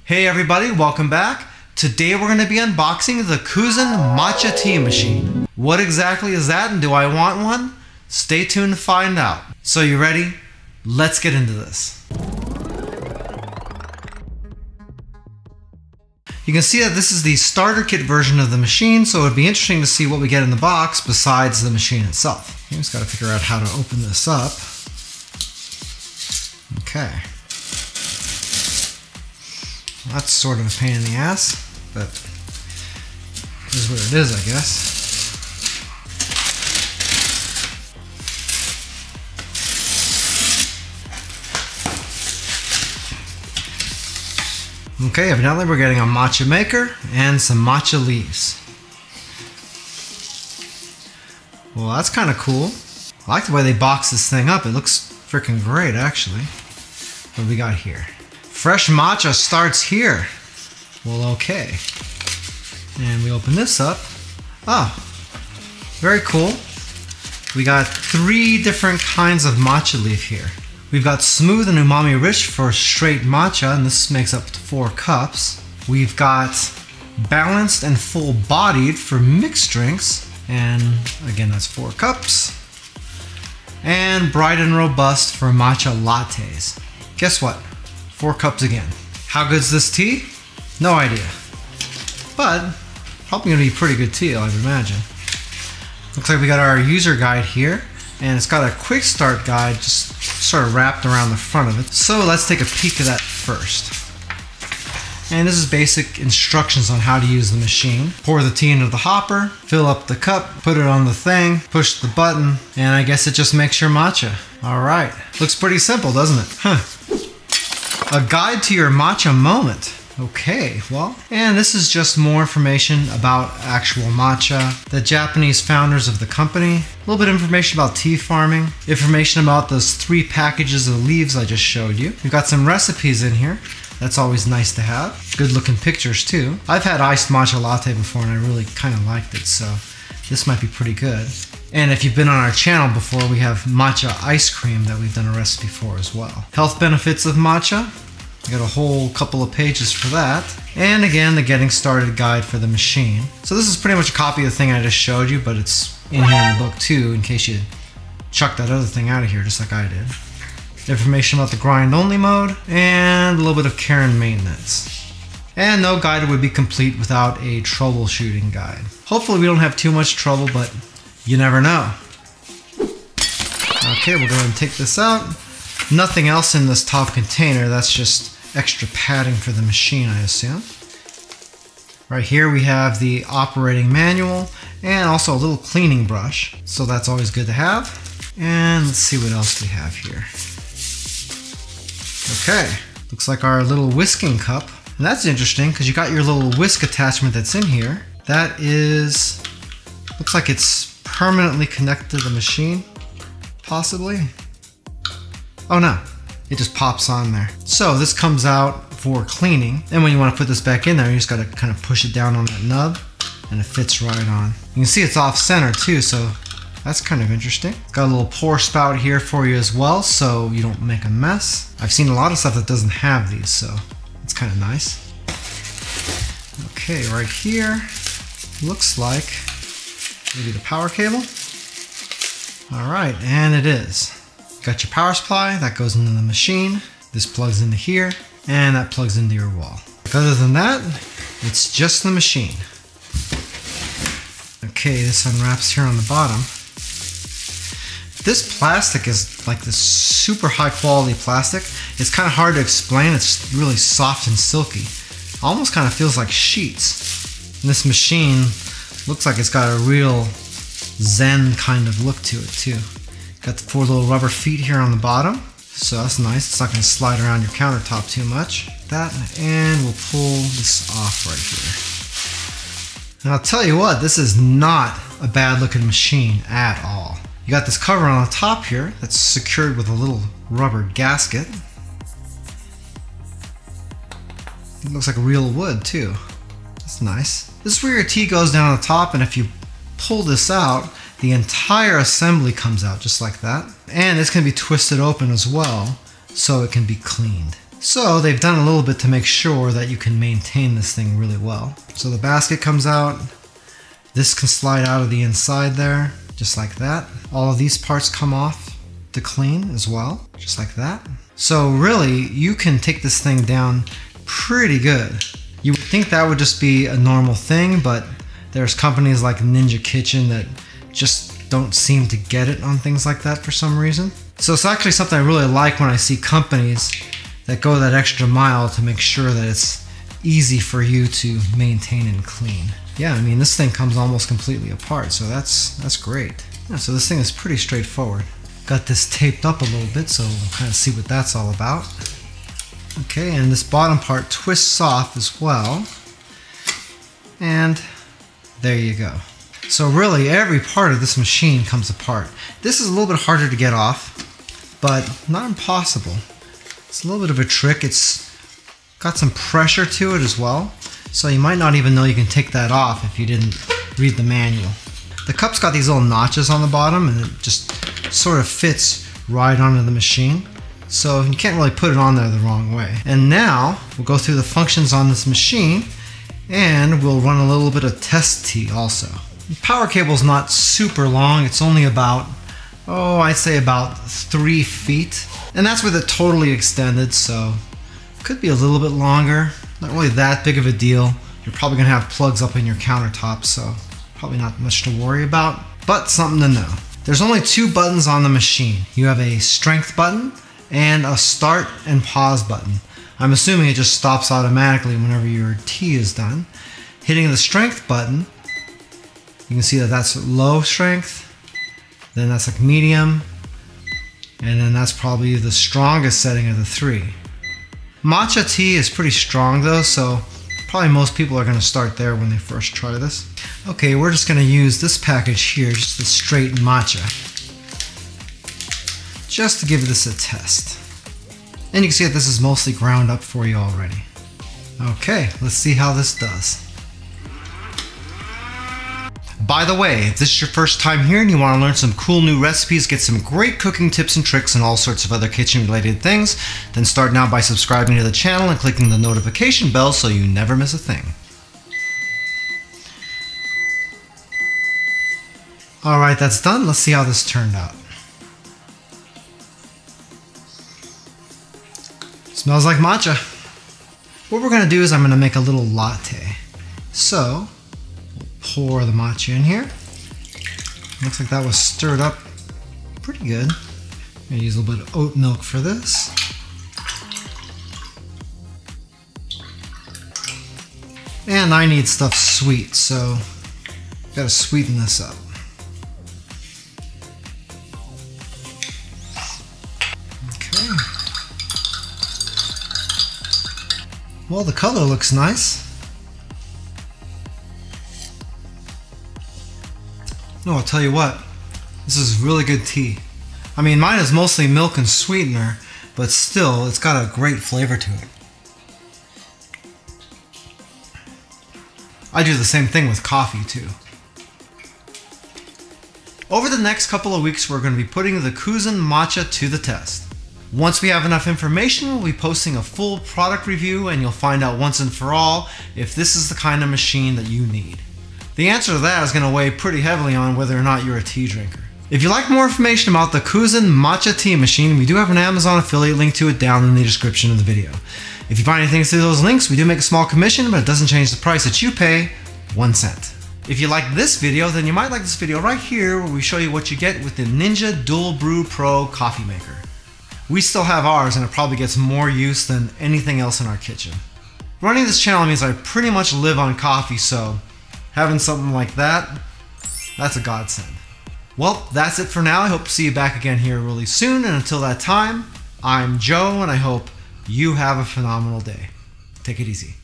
Hey everybody, welcome back. Today we're going to be unboxing the Cuzen Matcha Tea Machine. What exactly is that and do I want one? Stay tuned to find out. So you ready? Let's get into this. You can see that this is the starter kit version of the machine, so it would be interesting to see what we get in the box besides the machine itself. You just got to figure out how to open this up. Okay. Well, that's sort of a pain in the ass, but it is what it is, I guess. Okay, evidently we're getting a matcha maker and some matcha leaves. Well, that's kind of cool. I like the way they box this thing up. It looks freaking great, actually. What do we got here? Fresh matcha starts here. Well, okay. And we open this up. Oh, very cool. We got 3 different kinds of matcha leaf here. We've got smooth and umami rich for straight matcha, and this makes up to 4 cups. We've got balanced and full bodied for mixed drinks, and again that's 4 cups. And bright and robust for matcha lattes. Guess what? 4 cups again. How good's this tea? No idea. But probably gonna be pretty good tea, I would imagine. Looks like we got our user guide here, and it's got a quick start guide just sort of wrapped around the front of it. So let's take a peek at that first. And this is basic instructions on how to use the machine. Pour the tea into the hopper, fill up the cup, put it on the thing, push the button, and I guess it just makes your matcha. All right, looks pretty simple, doesn't it? Huh. A guide to your matcha moment. Okay, well, and this is just more information about actual matcha, the Japanese founders of the company, a little bit of information about tea farming, information about those 3 packages of leaves I just showed you. We've got some recipes in here. That's always nice to have. Good looking pictures too. I've had iced matcha latte before and I really kind of liked it, so this might be pretty good. And if you've been on our channel before, we have matcha ice cream that we've done a recipe for as well. Health benefits of matcha. I got a whole couple of pages for that. And again, the getting started guide for the machine. So this is pretty much a copy of the thing I just showed you, but it's in here in the book too, in case you chuck that other thing out of here just like I did. Information about the grind only mode, and a little bit of care and maintenance. And no guide would be complete without a troubleshooting guide. Hopefully we don't have too much trouble, but you never know. Okay, we'll go ahead and take this out. Nothing else in this top container, that's just extra padding for the machine, I assume. Right here we have the operating manual and also a little cleaning brush, so that's always good to have. And let's see what else we have here. Okay, looks like our little whisking cup. And that's interesting because you got your little whisk attachment that's in here. That is, looks like it's permanently connected to the machine, possibly. Oh no, it just pops on there. So this comes out for cleaning. And when you want to put this back in there, you just got to kind of push it down on that nub and it fits right on. You can see it's off center too, so that's kind of interesting. It's got a little pour spout here for you as well, so you don't make a mess. I've seen a lot of stuff that doesn't have these, so it's kind of nice. Okay, right here, looks like maybe the power cable. All right, and it is. Got your power supply, that goes into the machine. This plugs into here, and that plugs into your wall. Other than that, it's just the machine. Okay, this unwraps here on the bottom. This plastic is like this super high quality plastic. It's kind of hard to explain. It's really soft and silky. Almost kind of feels like sheets. And this machine looks like it's got a real zen kind of look to it too. Got the 4 little rubber feet here on the bottom. So that's nice. It's not going to slide around your countertop too much. That, and we'll pull this off right here. And I'll tell you what, this is not a bad looking machine at all. You got this cover on the top here that's secured with a little rubber gasket. It looks like real wood too. That's nice. This is where your tea goes down on the top, and if you pull this out, the entire assembly comes out just like that. And this can be twisted open as well, so it can be cleaned. So they've done a little bit to make sure that you can maintain this thing really well. So the basket comes out. This can slide out of the inside there, just like that. All of these parts come off to clean as well, just like that. So really, you can take this thing down pretty good. You would think that would just be a normal thing, but there's companies like Ninja Kitchen that just don't seem to get it on things like that for some reason. So it's actually something I really like when I see companies that go that extra mile to make sure that it's easy for you to maintain and clean. Yeah, I mean, this thing comes almost completely apart, so that's great. Yeah, so this thing is pretty straightforward. Got this taped up a little bit, so we'll kind of see what that's all about. Okay, and this bottom part twists off as well. And there you go. So really, every part of this machine comes apart. This is a little bit harder to get off, but not impossible. It's a little bit of a trick. It's got some pressure to it as well, so you might not even know you can take that off if you didn't read the manual. The cup's got these little notches on the bottom, and it just sort of fits right onto the machine, so you can't really put it on there the wrong way. And now we'll go through the functions on this machine, and we'll run a little bit of test tea also. The power cable's not super long. It's only about, I'd say about 3 feet. And that's with it totally extended, so it could be a little bit longer. Not really that big of a deal. You're probably gonna have plugs up in your countertop, so probably not much to worry about, but something to know. There's only 2 buttons on the machine. You have a strength button and a start and pause button. I'm assuming it just stops automatically whenever your tea is done. Hitting the strength button, you can see that that's low strength, then that's like medium, and then that's probably the strongest setting of the 3. Matcha tea is pretty strong though, so probably most people are going to start there when they first try this. Okay, we're just going to use this package here, just the straight matcha, just to give this a test. And you can see that this is mostly ground up for you already. Okay, let's see how this does. By the way, if this is your first time here and you want to learn some cool new recipes, get some great cooking tips and tricks and all sorts of other kitchen related things, then start now by subscribing to the channel and clicking the notification bell so you never miss a thing. Alright, that's done. Let's see how this turned out. Smells like matcha. What we're going to do is I'm going to make a little latte. So, pour the matcha in here. Looks like that was stirred up pretty good. I'm going to use a little bit of oat milk for this. And I need stuff sweet, so I've got to sweeten this up. Okay. Well, the color looks nice. No, I'll tell you what, this is really good tea. I mean, mine is mostly milk and sweetener, but still, it's got a great flavor to it. I do the same thing with coffee too. Over the next couple of weeks, we're going to be putting the Cuzen Matcha to the test. Once we have enough information, we'll be posting a full product review and you'll find out once and for all if this is the kind of machine that you need. The answer to that is going to weigh pretty heavily on whether or not you're a tea drinker. If you'd like more information about the Cuzen Matcha Tea Machine, we do have an Amazon affiliate link to it down in the description of the video. If you find anything through those links, we do make a small commission, but it doesn't change the price that you pay, 1 cent. If you like this video, then you might like this video right here where we show you what you get with the Ninja Dual Brew Pro coffee maker. We still have ours and it probably gets more use than anything else in our kitchen. Running this channel means I pretty much live on coffee, so having something like that, that's a godsend. Well, that's it for now. I hope to see you back again here really soon, and until that time, I'm Joe and I hope you have a phenomenal day. Take it easy.